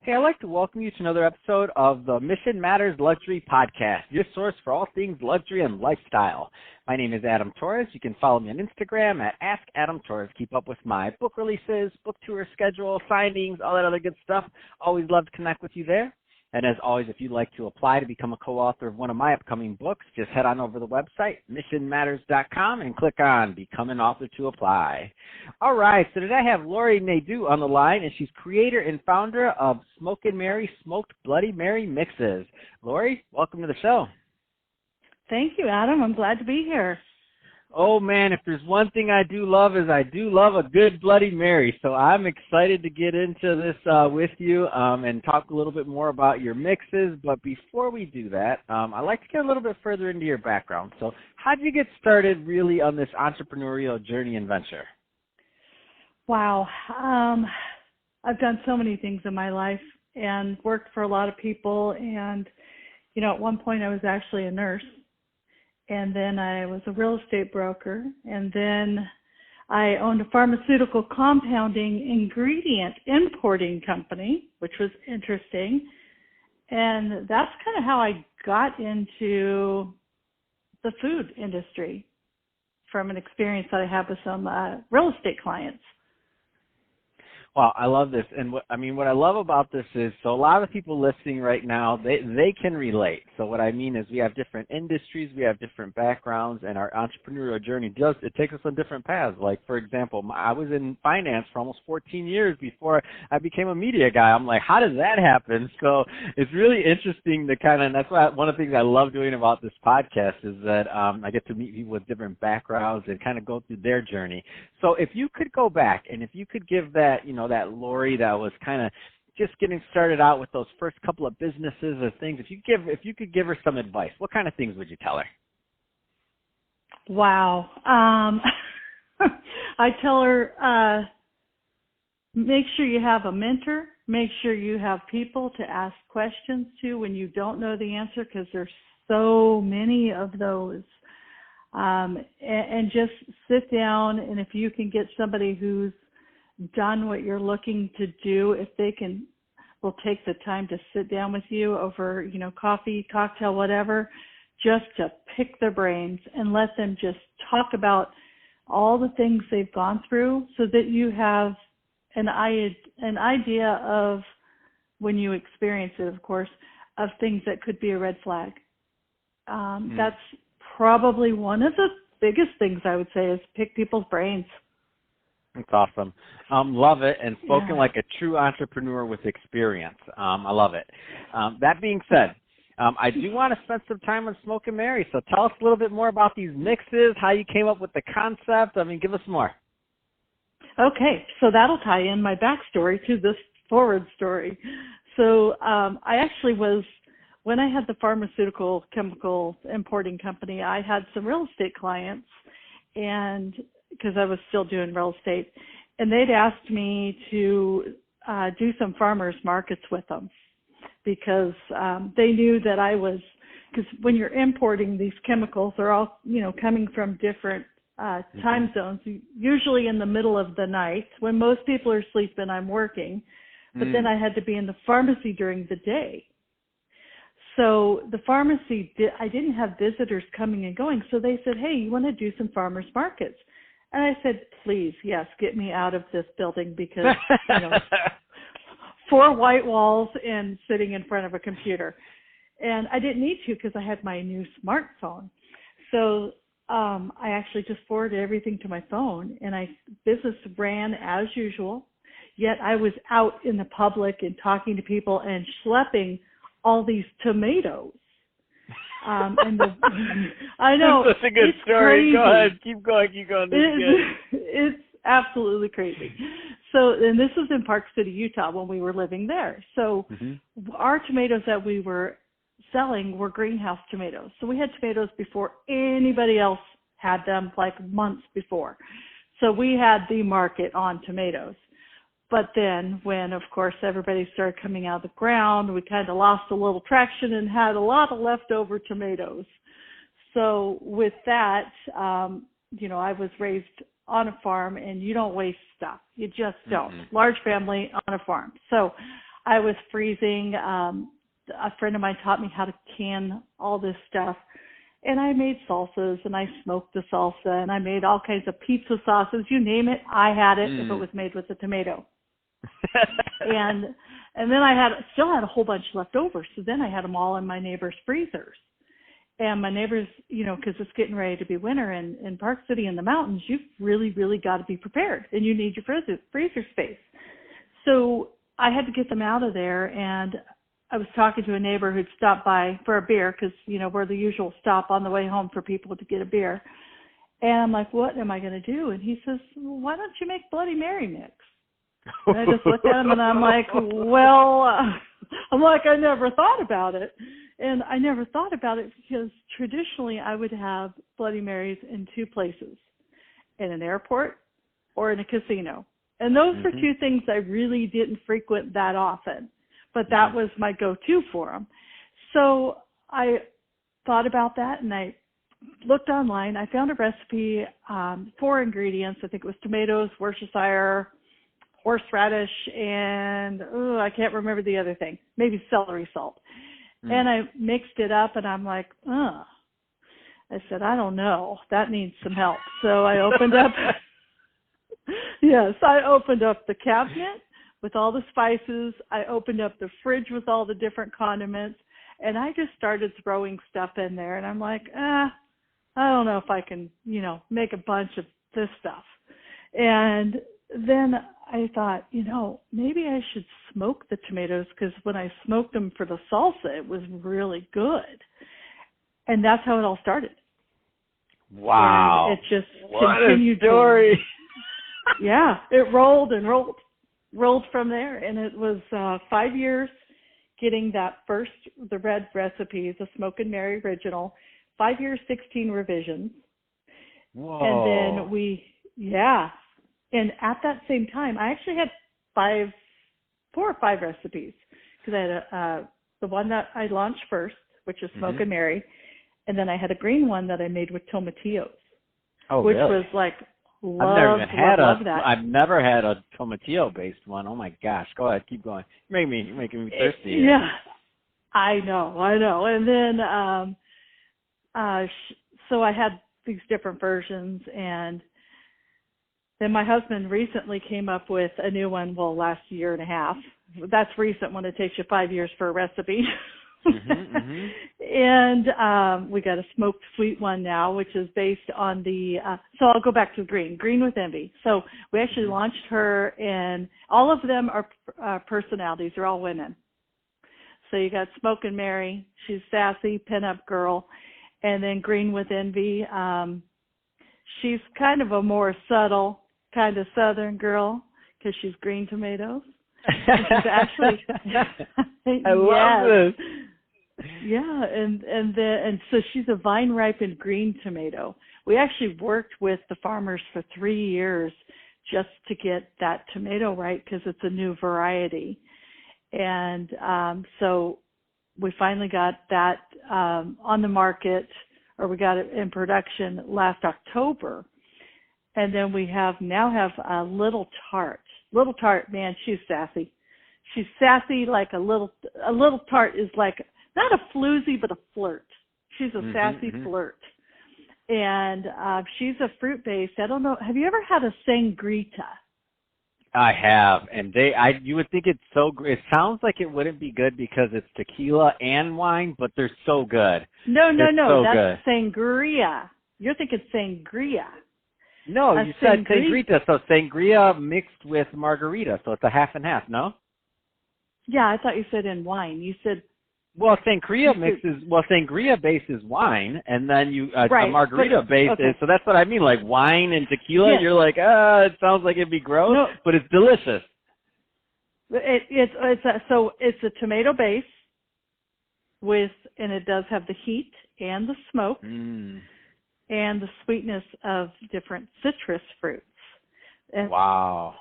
Hey, I'd like to welcome you to another episode of the Mission Matters Luxury Podcast, your source for all things luxury and lifestyle. My name is Adam Torres. You can follow me on Instagram at AskAdamTorres. Keep up with my book releases, book tour schedule, signings, all that other good stuff. Always love to connect with you there. And as always, if you'd like to apply to become a co-author of one of my upcoming books, just head on over to the website, missionmatters.com, and click on Become an Author to apply. All right, so today I have Laurie Nadeau on the line, and she's creator and founder of Smokin Mary Smoked Bloody Mary Mixes. Laurie, welcome to the show. Thank you, Adam. I'm glad to be here. Oh, man, if there's one thing I do love is I do love a good Bloody Mary. So I'm excited to get into this with you and talk a little bit more about your mixes. But before we do that, I'd like to get a little bit further into your background. So how did you get started really on this entrepreneurial journey and venture? Wow. I've done so many things in my life and worked for a lot of people. And, at one point I was actually a nurse. And then I was a real estate broker, and then I owned a pharmaceutical compounding ingredient importing company, which was interesting. And that's kind of how I got into the food industry from an experience that I have with some real estate clients. Wow, I love this. And what I love about this is, so a lot of people listening right now, they can relate. So what I mean is we have different industries, we have different backgrounds, and our entrepreneurial journey it takes us on different paths. Like, for example, I was in finance for almost 14 years before I became a media guy. I'm like, how did that happen? So it's really interesting to and that's why one of the things I love doing about this podcast is that I get to meet people with different backgrounds and kind of go through their journey. So if you could go back and if you could give that, that Laurie that was kind of just getting started out with those first couple of businesses or things, if you could give her some advice, what kind of things would you tell her? Wow. I tell her, make sure you have a mentor, make sure you have people to ask questions to when you don't know the answer, because there's so many of those. And just sit down, and if you can get somebody who's done what you're looking to do, if they will take the time to sit down with you over, coffee, cocktail, whatever, just to pick their brains and let them just talk about all the things they've gone through, so that you have an idea of, when you experience it, of course, of things that could be a red flag. That's probably one of the biggest things I would say, is pick people's brains. That's awesome. Love it, and spoken like a true entrepreneur with experience. I love it. That being said, I do want to spend some time on Smokin Mary, so tell us a little bit more about these mixes, how you came up with the concept. Give us more. Okay, so that'll tie in my backstory to this forward story. So I actually was, when I had the pharmaceutical chemical importing company, I had some real estate clients, and because I was still doing real estate, and they'd asked me to do some farmers markets with them, because they knew that because when you're importing these chemicals, they're all, coming from different time zones, usually in the middle of the night when most people are sleeping, I'm working, but then I had to be in the pharmacy during the day. So the pharmacy, I didn't have visitors coming and going, so they said, hey, you want to do some farmers markets? And I said, please, yes, get me out of this building, because, 4 white walls and sitting in front of a computer. And I didn't need to, because I had my new smartphone. So I actually just forwarded everything to my phone, and business ran as usual, yet I was out in the public and talking to people and schlepping all these tomatoes. I know. That's a good story. Crazy. Go ahead. Keep going. It's absolutely crazy. So, and this was in Park City, Utah, when we were living there. So our tomatoes that we were selling were greenhouse tomatoes. So we had tomatoes before anybody else had them, like months before. So we had the market on tomatoes. But then when, of course, everybody started coming out of the ground, we kind of lost a little traction and had a lot of leftover tomatoes. So with that, I was raised on a farm, and you don't waste stuff. You just don't. Large family on a farm. So I was freezing. A friend of mine taught me how to can all this stuff. And I made salsas, and I smoked the salsa, and I made all kinds of pizza sauces. You name it, I had it if it was made with a tomato. and then I still had a whole bunch left over. So then I had them all in my neighbors' freezers. And my neighbors, because it's getting ready to be winter in Park City in the mountains, you've really, really got to be prepared, and you need your freezer space. So I had to get them out of there, and I was talking to a neighbor who'd stopped by for a beer because, we're the usual stop on the way home for people to get a beer. And I'm like, what am I going to do? And he says, well, why don't you make Bloody Mary mix? And I just looked at him and I'm like, well, I never thought about it. And I never thought about it because traditionally I would have Bloody Marys in two places, in an airport or in a casino. And those were two things I really didn't frequent that often, but that was my go-to for them. So I thought about that and I looked online. I found a recipe, 4 ingredients. I think it was tomatoes, Worcestershire, horseradish, and I can't remember the other thing, maybe celery salt. And I mixed it up, and I'm like, I said, I don't know. That needs some help. So I opened up, I opened up the cabinet with all the spices. I opened up the fridge with all the different condiments, and I just started throwing stuff in there. And I'm like, I don't know if I can, make a bunch of this stuff. And then I thought, maybe I should smoke the tomatoes because when I smoked them for the salsa, it was really good. And that's how it all started. Wow. And it just continued. What a story. It rolled and rolled from there. And it was 5 years getting that first, the red recipe, the Smokin' Mary original, 5 years, 16 revisions. Whoa. And then and at that same time, I actually had 4 or 5 recipes because I had the one that I launched first, which is Smokin' Mary, and then I had a green one that I made with tomatillos, which really? Was like love that. I've never had a tomatillo-based one. Oh my gosh! Go ahead, keep going. You're making me thirsty. Yeah, I know. And then so I had these different versions and. Then my husband recently came up with a new one, last year and a half. That's recent when it takes you 5 years for a recipe. And we got a smoked sweet one now, which is based on so I'll go back to Green with Envy. So we actually launched her and all of them are personalities. They're all women. So you got Smokin' Mary. She's sassy, pinup girl. And then Green with Envy. She's kind of a more subtle, kind of Southern girl because she's green tomatoes. And she's actually, I love this. Yeah, and so she's a vine ripened green tomato. We actually worked with the farmers for 3 years just to get that tomato right because it's a new variety. And so we finally got that on the market, or we got it in production last October. And then we now have a Little Tart. Little Tart, man, she's sassy. She's sassy like a little tart is like not a floozy, but a flirt. She's a sassy flirt. And she's a fruit based. I don't know. Have you ever had a sangrita? I have, and you would think it's so great. It sounds like it wouldn't be good because it's tequila and wine, but they're so good. No, so that's good. sangria. You're thinking sangria. No, you said sangrita, so sangria mixed with margarita, so it's a half and half, no? Yeah, I thought you said in wine. You said... Well, sangria base is wine, and then right, a margarita base is, so that's what I mean, like wine and tequila, You're like, it sounds like it'd be gross, but it's delicious. It's a tomato base and it does have the heat and the smoke. And the sweetness of different citrus fruits. And wow.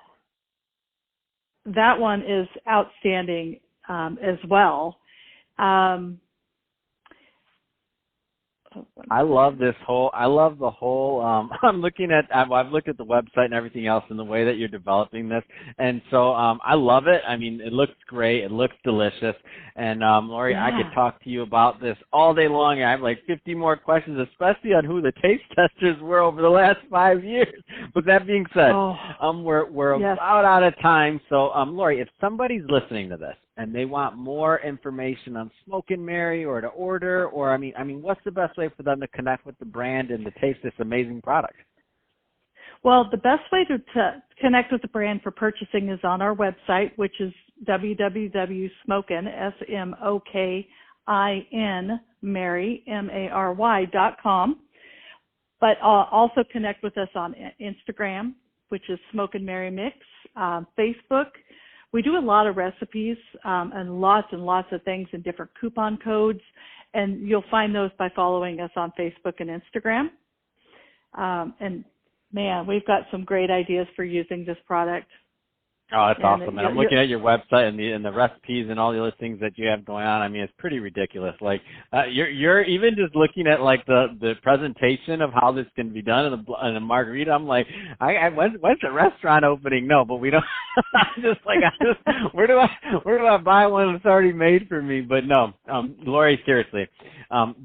That one is outstanding as well. I love the whole, I've looked at the website and everything else and the way that you're developing this. And so, I love it. I mean, it looks great. It looks delicious. And, Laurie, I could talk to you about this all day long. I have like 50 more questions, especially on who the taste testers were over the last 5 years. But that being said, we're about out of time. So, Laurie, if somebody's listening to this and they want more information on Smokin' Mary or to order, or I mean, what's the best way for them to connect with the brand and to taste this amazing product? Well, the best way to connect with the brand for purchasing is on our website, which is www.smokin, SMOKIN, Mary, MARY.com. But also connect with us on Instagram, which is Smokin' Mary Mix, Facebook. We do a lot of recipes and lots of things and different coupon codes, and you'll find those by following us on Facebook and Instagram. And, man, we've got some great ideas for using this product. Oh, that's awesome. And I'm looking at your website and the recipes and all the other things that you have going on. I mean, it's pretty ridiculous. Like, you're even just looking at like the presentation of how this can be done in a margarita. I'm like, when's the restaurant opening? No, but we don't. Where do I buy one that's already made for me? But no, Laurie, seriously,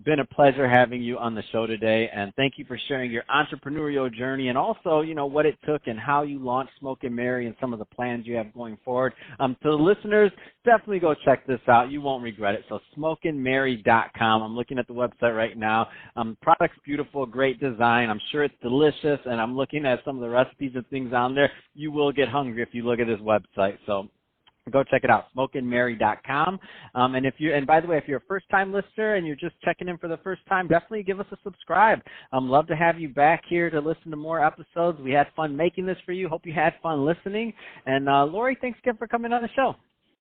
been a pleasure having you on the show today, and thank you for sharing your entrepreneurial journey and also, what it took and how you launched Smokin' Mary and some of the plans you have going forward. To the listeners, definitely go check this out. You won't regret it. So smokinmary.com. I'm looking at the website right now. Product's beautiful, great design. I'm sure it's delicious, and I'm looking at some of the recipes and things on there. You will get hungry if you look at this website. So go check it out, smokinmary.com. And by the way, if you're a first-time listener and you're just checking in for the first time, definitely give us a subscribe. Love to have you back here to listen to more episodes. We had fun making this for you. Hope you had fun listening. And Laurie, thanks again for coming on the show.